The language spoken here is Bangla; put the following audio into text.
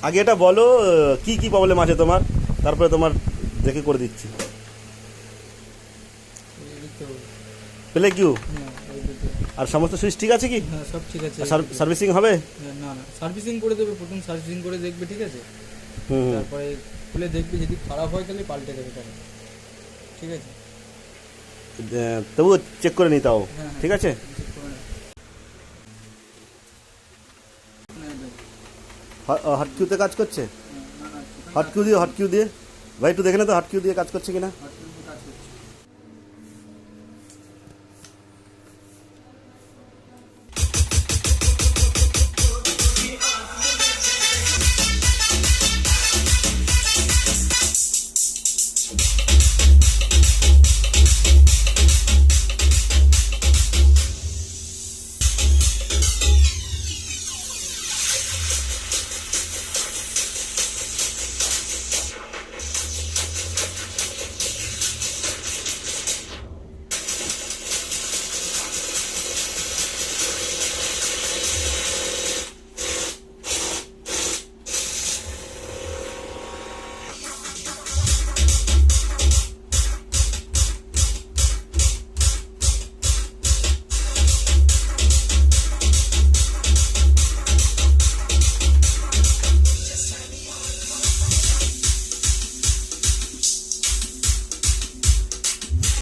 আগে এটা বলো কি কি প্রবলেম আছে তোমার, তারপরে তোমার দেখে করে দিচ্ছি। এই তো। পেলে কিউ হ্যাঁ এই দুটো। আর সমস্ত সুইচ ঠিক আছে কি? হ্যাঁ সব ঠিক আছে। সার্ভিসিং হবে? হ্যাঁ, না না সার্ভিসিং করে দেবে, প্রথম সার্ভিসিং করে দেখবে, ঠিক আছে? হুম হুম। তারপরে খুলে দেখবে, যদি খারাপ হয় তাহলে পাল্টে দেবে তাহলে, ঠিক আছে? তবুও চেক করে নিই তাও, হ্যাঁ হ্যাঁ ঠিক আছে? চেক করে নাও। না, না, হট কিউতে কাজ করছে? না, না, হট কিউ দিয়ে ভাই একটু দেখে না তো হট কিউ দিয়ে কাজ করছে কিনা। হট